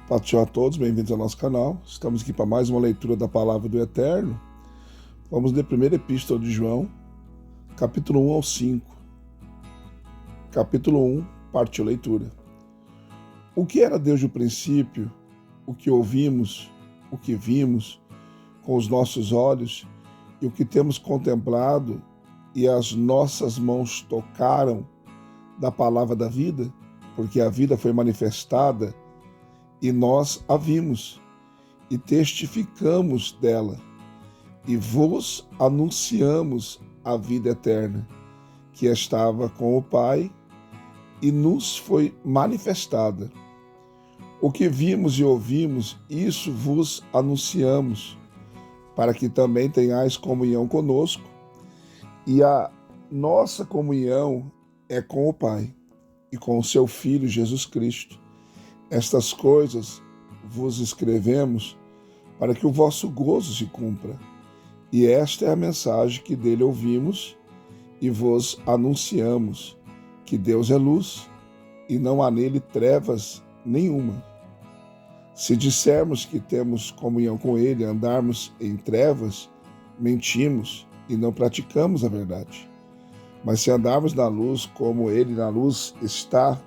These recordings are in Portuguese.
Paz do Senhor a todos, bem-vindos ao nosso canal. Estamos aqui para mais uma leitura da Palavra do Eterno. Vamos ler a primeira epístola de João, capítulo 1 ao 5. Capítulo 1, parte a leitura. O que era desde o princípio, o que ouvimos, o que vimos com os nossos olhos e o que temos contemplado e as nossas mãos tocaram da palavra da vida, porque a vida foi manifestada e nós a vimos e testificamos dela e vos anunciamos a vida eterna, que estava com o Pai e nos foi manifestada. O que vimos e ouvimos, isso vos anunciamos, para que também tenhais comunhão conosco, e a nossa comunhão é com o Pai e com o seu Filho Jesus Cristo. Estas coisas vos escrevemos para que o vosso gozo se cumpra. E esta é a mensagem que dele ouvimos e vos anunciamos, que Deus é luz e não há nele trevas nenhuma. Se dissermos que temos comunhão com ele e andarmos em trevas, mentimos e não praticamos a verdade. Mas se andarmos na luz como ele na luz está,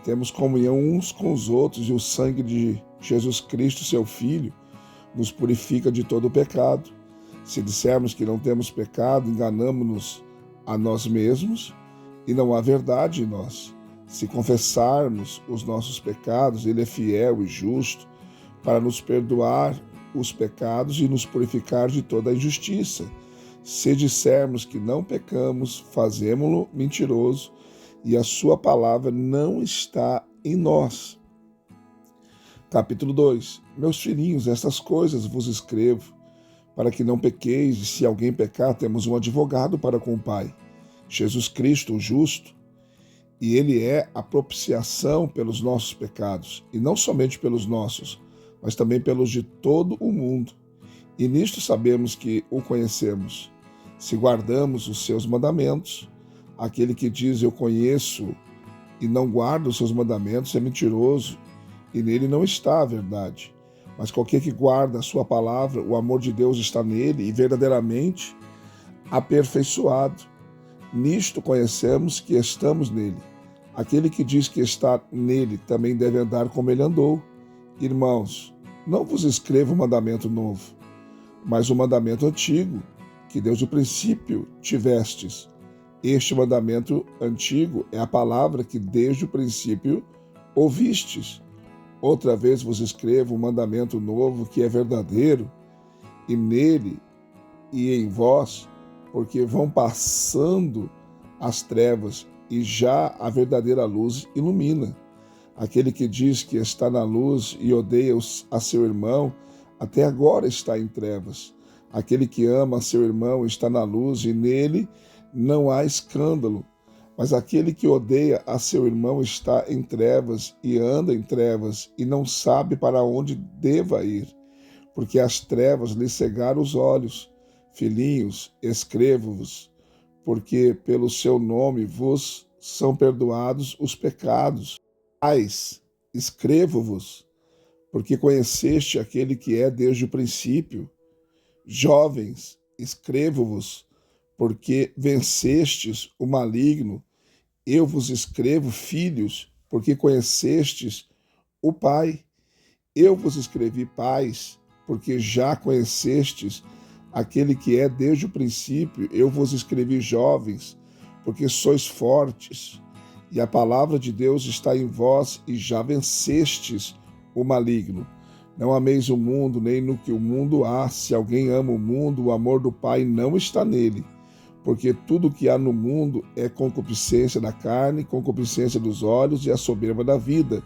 temos comunhão uns com os outros e o sangue de Jesus Cristo, seu Filho, nos purifica de todo o pecado. Se dissermos que não temos pecado, enganamo-nos a nós mesmos e não há verdade em nós. Se confessarmos os nossos pecados, ele é fiel e justo para nos perdoar os pecados e nos purificar de toda a injustiça. Se dissermos que não pecamos, fazemo-lo mentiroso, e a sua palavra não está em nós. Capítulo 2. Meus filhinhos, estas coisas vos escrevo, para que não pequeis, e se alguém pecar, temos um advogado para com o Pai, Jesus Cristo, o justo, e ele é a propiciação pelos nossos pecados, e não somente pelos nossos, mas também pelos de todo o mundo. E nisto sabemos que o conhecemos, se guardamos os seus mandamentos. Aquele que diz eu conheço e não guarda os seus mandamentos é mentiroso, e nele não está a verdade. Mas qualquer que guarda a sua palavra, o amor de Deus está nele e verdadeiramente aperfeiçoado. Nisto conhecemos que estamos nele. Aquele que diz que está nele também deve andar como ele andou. Irmãos, não vos escrevo um mandamento novo, mas um mandamento antigo, que desde o princípio tivestes. Este mandamento antigo é a palavra que desde o princípio ouvistes. Outra vez vos escrevo um mandamento novo que é verdadeiro, e nele e em vós, porque vão passando as trevas e já a verdadeira luz ilumina. Aquele que diz que está na luz e odeia a seu irmão, até agora está em trevas. Aquele que ama a seu irmão está na luz e nele não há escândalo, mas aquele que odeia a seu irmão está em trevas e anda em trevas e não sabe para onde deva ir, porque as trevas lhe cegaram os olhos. Filhinhos, escrevo-vos, porque pelo seu nome vos são perdoados os pecados. Pais, escrevo-vos, porque conheceste aquele que é desde o princípio. Jovens, escrevo-vos, porque vencestes o maligno. Eu vos escrevo, filhos, porque conhecestes o Pai. Eu vos escrevi, pais, porque já conhecestes aquele que é desde o princípio. Eu vos escrevi, jovens, porque sois fortes, e a palavra de Deus está em vós, e já vencestes o maligno. Não ameis o mundo, nem no que o mundo há. Se alguém ama o mundo, o amor do Pai não está nele. Porque tudo que há no mundo é concupiscência da carne, concupiscência dos olhos e a soberba da vida.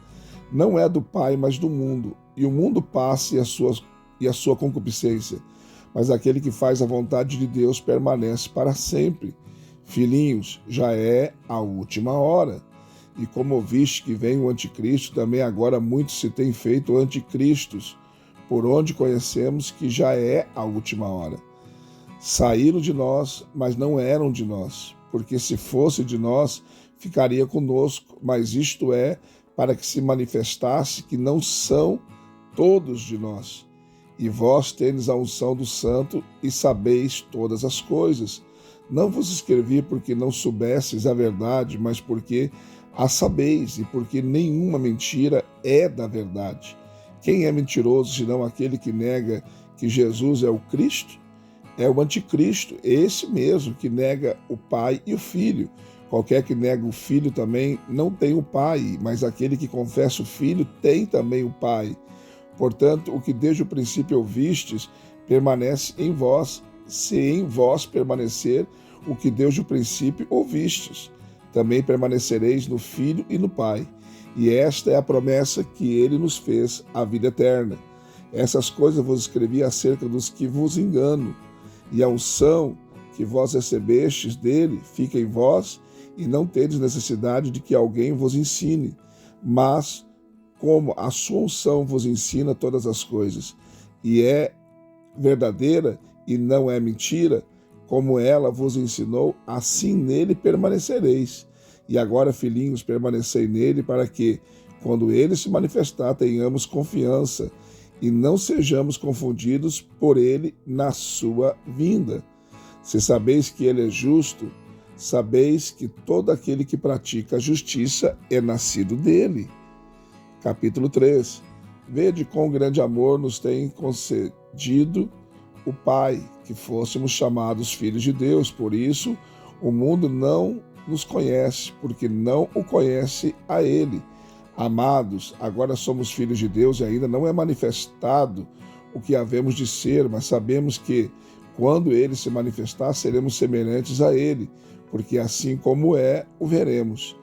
Não é do Pai, mas do mundo. E o mundo passa e a sua concupiscência. Mas aquele que faz a vontade de Deus permanece para sempre. Filhinhos, já é a última hora. E como ouviste que vem o anticristo, também agora muitos se têm feito anticristos, por onde conhecemos que já é a última hora. Saíram de nós, mas não eram de nós, porque se fosse de nós, ficaria conosco, mas isto é para que se manifestasse que não são todos de nós. E vós tendes a unção do Santo e sabeis todas as coisas. Não vos escrevi porque não soubesseis a verdade, mas porque a sabeis, e porque nenhuma mentira é da verdade. Quem é mentiroso, senão aquele que nega que Jesus é o Cristo? É o anticristo, esse mesmo que nega o Pai e o Filho. Qualquer que nega o Filho também não tem o Pai, mas aquele que confessa o Filho tem também o Pai. Portanto, o que desde o princípio ouvistes permanece em vós, se em vós permanecer o que desde o princípio ouvistes. Também permanecereis no Filho e no Pai. E esta é a promessa que ele nos fez, a vida eterna. Essas coisas vos escrevi acerca dos que vos enganam. E a unção que vós recebestes dele fica em vós, e não tendes necessidade de que alguém vos ensine. Mas, como a sua unção vos ensina todas as coisas, e é verdadeira e não é mentira, como ela vos ensinou, assim nele permanecereis. E agora, filhinhos, permanecei nele, para que, quando ele se manifestar, tenhamos confiança e não sejamos confundidos por ele na sua vinda. Se sabeis que ele é justo, sabeis que todo aquele que pratica a justiça é nascido dele. Capítulo 3. Vede quão grande amor nos tem concedido o Pai, que fôssemos chamados filhos de Deus. Por isso, o mundo não nos conhece, porque não o conhece a ele. Amados, agora somos filhos de Deus e ainda não é manifestado o que havemos de ser, mas sabemos que, quando ele se manifestar, seremos semelhantes a ele, porque assim como é, o veremos.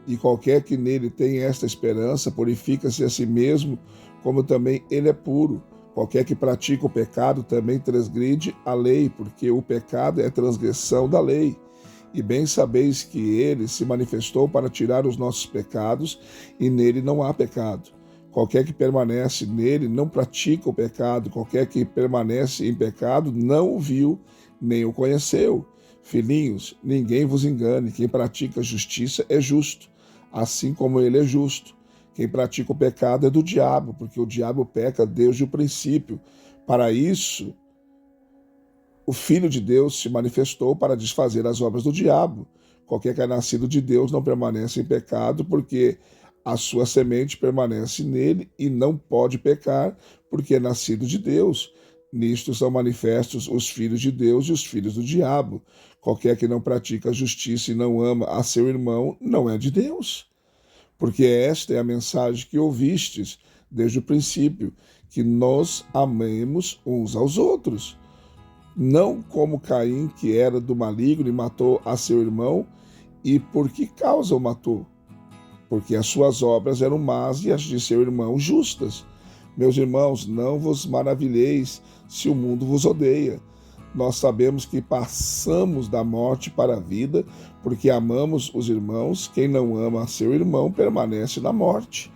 E qualquer que nele tenha esta esperança, purifica-se a si mesmo, como também ele é puro. Qualquer que pratica o pecado também transgride a lei, porque o pecado é transgressão da lei. E bem sabeis que ele se manifestou para tirar os nossos pecados, e nele não há pecado. Qualquer que permanece nele não pratica o pecado, qualquer que permanece em pecado não o viu, nem o conheceu. Filhinhos, ninguém vos engane, quem pratica a justiça é justo, assim como ele é justo. Quem pratica o pecado é do diabo, porque o diabo peca desde o princípio. Para isso, o Filho de Deus se manifestou para desfazer as obras do diabo. Qualquer que é nascido de Deus não permanece em pecado, porque a sua semente permanece nele e não pode pecar, porque é nascido de Deus. Nisto são manifestos os filhos de Deus e os filhos do diabo. Qualquer que não pratica a justiça e não ama a seu irmão não é de Deus. Porque esta é a mensagem que ouvistes desde o princípio, que nós amemos uns aos outros. Não como Caim, que era do maligno e matou a seu irmão. E por que causa o matou? Porque as suas obras eram más e as de seu irmão justas. Meus irmãos, não vos maravilheis se o mundo vos odeia. Nós sabemos que passamos da morte para a vida, porque amamos os irmãos. Quem não ama a seu irmão permanece na morte.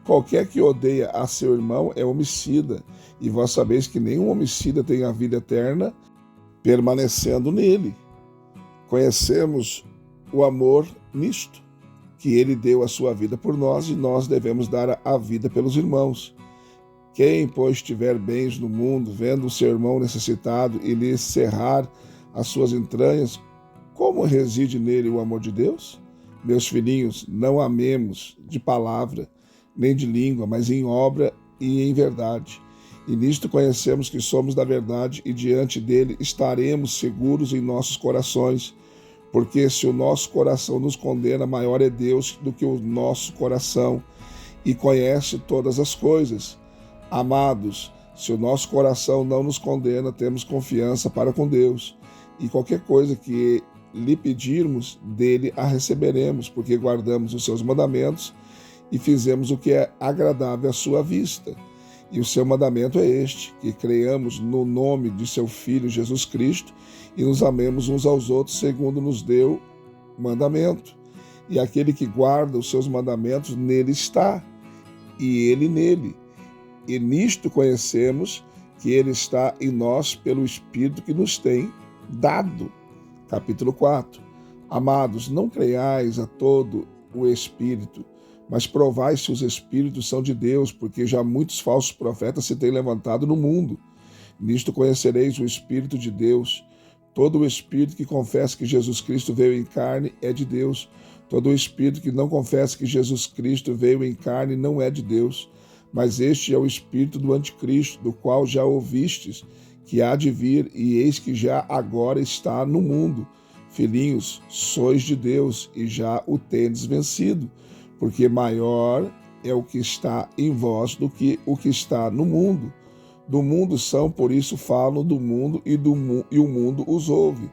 Qualquer que odeia a seu irmão é homicida, e vós sabeis que nenhum homicida tem a vida eterna permanecendo nele. Conhecemos o amor nisto, que ele deu a sua vida por nós, e nós devemos dar a vida pelos irmãos. Quem, pois, tiver bens no mundo, vendo o seu irmão necessitado e lhe cerrar as suas entranhas, como reside nele o amor de Deus? Meus filhinhos, não amemos de palavra, nem de língua, mas em obra e em verdade. E nisto conhecemos que somos da verdade, e diante dele estaremos seguros em nossos corações, porque se o nosso coração nos condena, maior é Deus do que o nosso coração, e conhece todas as coisas. Amados, se o nosso coração não nos condena, temos confiança para com Deus, e qualquer coisa que lhe pedirmos, dele a receberemos, porque guardamos os seus mandamentos e fizemos o que é agradável à sua vista. E o seu mandamento é este, que creiamos no nome de seu Filho Jesus Cristo e nos amemos uns aos outros segundo nos deu mandamento. E aquele que guarda os seus mandamentos, nele está, e ele nele. E nisto conhecemos que ele está em nós pelo Espírito que nos tem dado. Capítulo 4. Amados, não creiais a todo o Espírito, Mas provai se os espíritos são de Deus, porque já muitos falsos profetas se têm levantado no mundo. Nisto conhecereis o Espírito de Deus. Todo o espírito que confessa que Jesus Cristo veio em carne é de Deus. Todo o espírito que não confessa que Jesus Cristo veio em carne não é de Deus. Mas este é o espírito do anticristo, do qual já ouvistes, que há de vir, e eis que já agora está no mundo. Filhinhos, sois de Deus, e já o tendes vencido, porque maior é o que está em vós do que o que está no mundo. Do mundo são, por isso falam do mundo, e o mundo os ouve.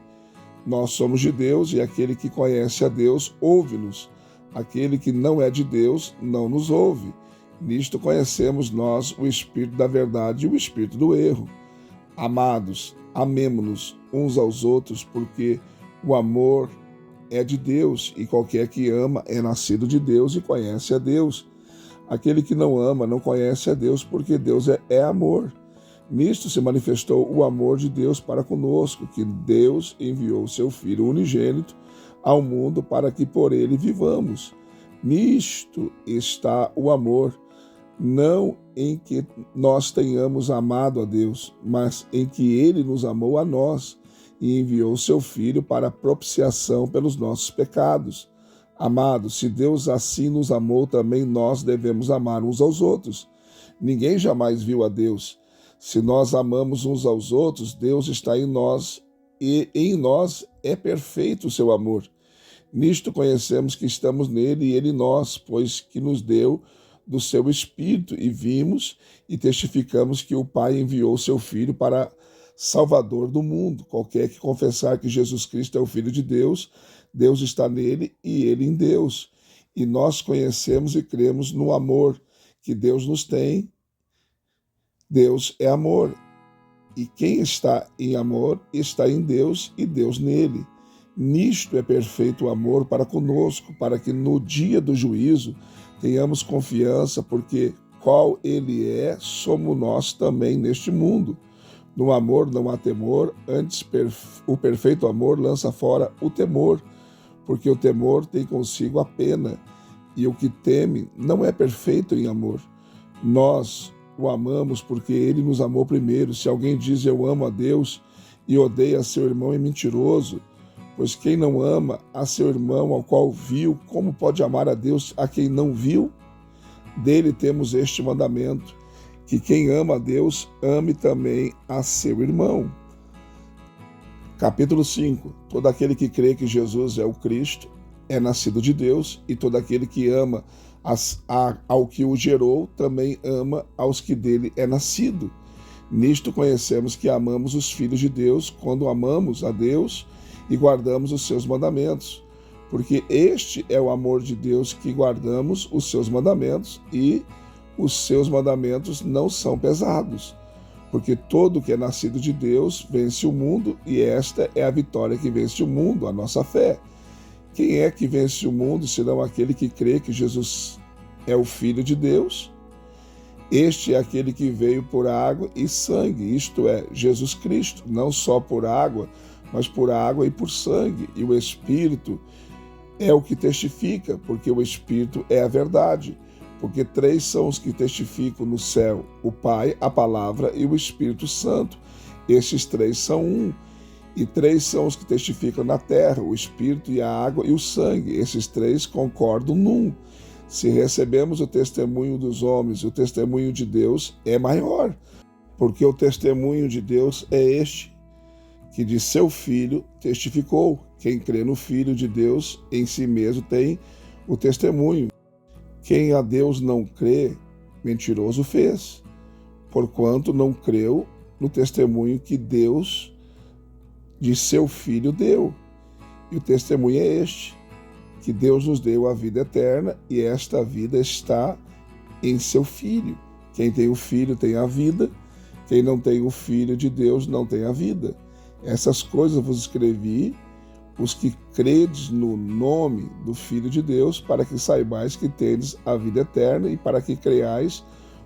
Nós somos de Deus, e aquele que conhece a Deus ouve-nos. Aquele que não é de Deus não nos ouve. Nisto conhecemos nós o espírito da verdade e o espírito do erro. Amados, amemo-nos uns aos outros, porque o amor é de Deus, e qualquer que ama é nascido de Deus e conhece a Deus. Aquele que não ama não conhece a Deus, porque Deus é amor. Nisto se manifestou o amor de Deus para conosco, que Deus enviou o seu Filho unigênito ao mundo para que por ele vivamos. Nisto está o amor, não em que nós tenhamos amado a Deus, mas em que ele nos amou a nós e enviou o seu Filho para propiciação pelos nossos pecados. Amados, se Deus assim nos amou, também nós devemos amar uns aos outros. Ninguém jamais viu a Deus. Se nós amamos uns aos outros, Deus está em nós, e em nós é perfeito o seu amor. Nisto conhecemos que estamos nele e ele em nós, pois que nos deu do seu Espírito, e vimos e testificamos que o Pai enviou o seu Filho para Salvador do mundo. Qualquer que confessar que Jesus Cristo é o Filho de Deus, Deus está nele e ele em Deus. E nós conhecemos e cremos no amor que Deus nos tem. Deus é amor, e quem está em amor está em Deus e Deus nele. Nisto é perfeito o amor para conosco, para que no dia do juízo tenhamos confiança, porque qual ele é, somos nós também neste mundo. No amor não há temor, antes o perfeito amor lança fora o temor, porque o temor tem consigo a pena, e o que teme não é perfeito em amor. Nós o amamos porque ele nos amou primeiro. Se alguém diz eu amo a Deus e odeia seu irmão, é mentiroso, pois quem não ama a seu irmão ao qual viu, como pode amar a Deus a quem não viu? Dele temos este mandamento, que quem ama a Deus, ame também a seu irmão. Capítulo 5. Todo aquele que crê que Jesus é o Cristo é nascido de Deus, e todo aquele que ama ao que o gerou, também ama aos que dele é nascido. Nisto conhecemos que amamos os filhos de Deus, quando amamos a Deus e guardamos os seus mandamentos. Porque este é o amor de Deus, que guardamos os seus mandamentos, e os seus mandamentos não são pesados. Porque todo que é nascido de Deus vence o mundo, e esta é a vitória que vence o mundo, a nossa fé. Quem é que vence o mundo, senão aquele que crê que Jesus é o Filho de Deus? Este é aquele que veio por água e sangue, isto é, Jesus Cristo, não só por água, mas por água e por sangue. E o Espírito é o que testifica, porque o Espírito é a verdade. Porque três são os que testificam no céu: o Pai, a Palavra e o Espírito Santo. Esses três são um. E três são os que testificam na terra: o Espírito e a água e o sangue. Esses três concordam num. Se recebemos o testemunho dos homens, o testemunho de Deus é maior, porque o testemunho de Deus é este, que de seu Filho testificou. Quem crê no Filho de Deus, em si mesmo tem o testemunho. Quem a Deus não crê, mentiroso fez, porquanto não creu no testemunho que Deus de seu Filho deu. E o testemunho é este, que Deus nos deu a vida eterna, e esta vida está em seu Filho. Quem tem o Filho tem a vida, quem não tem o Filho de Deus não tem a vida. Essas coisas vos escrevi, os que credes no nome do Filho de Deus, para que saibais que tendes a vida eterna, e para que creiais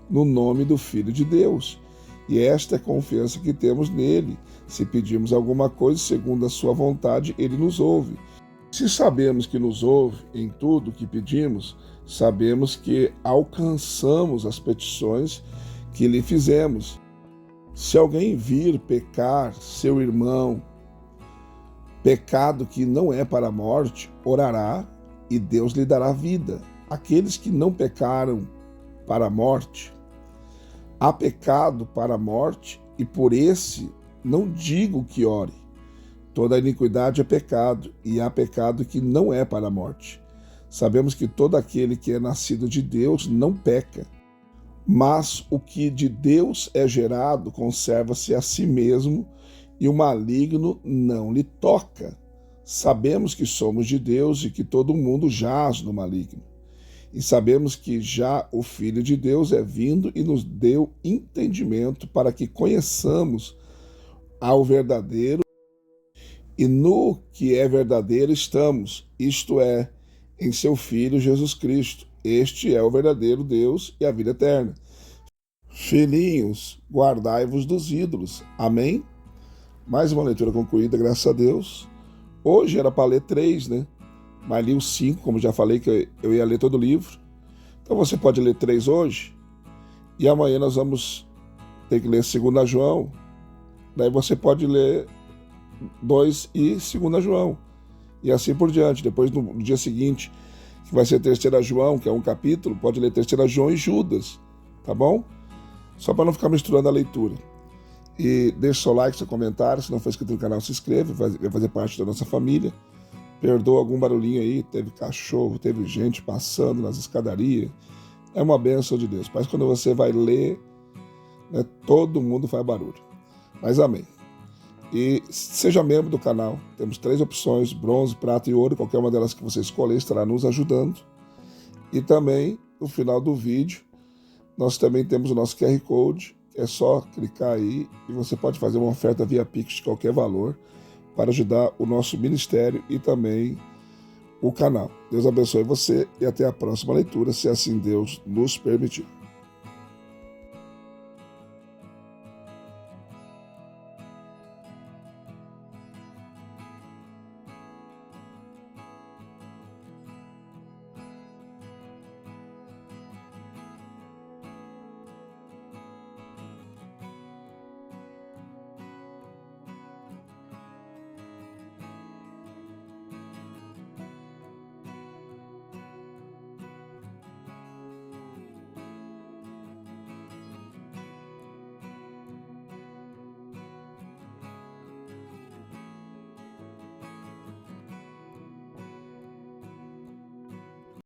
no nome do Filho de Deus. E esta é a confiança que temos nele. Se pedimos alguma coisa segundo a sua vontade, ele nos ouve. Se sabemos que nos ouve em tudo o que pedimos, sabemos que alcançamos as petições que lhe fizemos. Se alguém vir pecar seu irmão, pecado que não é para a morte, orará e Deus lhe dará vida. Aqueles que não pecaram para a morte, há pecado para a morte, e por esse não digo que ore. Toda iniquidade é pecado, e há pecado que não é para a morte. Sabemos que todo aquele que é nascido de Deus não peca, mas o que de Deus é gerado conserva-se a si mesmo, e o maligno não lhe toca. Sabemos que somos de Deus e que todo mundo jaz no maligno. E sabemos que já o Filho de Deus é vindo e nos deu entendimento para que conheçamos ao verdadeiro, e no que é verdadeiro estamos, isto é, em seu Filho Jesus Cristo. Este é o verdadeiro Deus e a vida eterna. Filhinhos, guardai-vos dos ídolos. Amém? Mais uma leitura concluída, graças a Deus. Hoje era para ler 3, né? Mas li os 5, como já falei, que eu ia ler todo o livro. Então você pode ler 3 hoje, e amanhã nós vamos ter que ler 2 João. Daí você pode ler 2 e 2 João. E assim por diante. Depois, no dia seguinte, que vai ser 3 João, que é um capítulo, pode ler 3 João e Judas. Tá bom? Só para não ficar misturando a leitura. E deixe seu like, seu comentário. Se não for inscrito no canal, se inscreva. Vai fazer parte da nossa família. Perdoa algum barulhinho aí. Teve cachorro, teve gente passando nas escadarias. É uma bênção de Deus. Mas quando você vai ler, né, todo mundo faz barulho. Mas amém. E seja membro do canal. Temos 3 opções: bronze, prata e ouro. Qualquer uma delas que você escolher estará nos ajudando. E também, no final do vídeo, nós também temos o nosso QR Code. É só clicar aí e você pode fazer uma oferta via Pix de qualquer valor para ajudar o nosso ministério e também o canal. Deus abençoe você e até a próxima leitura, se assim Deus nos permitir.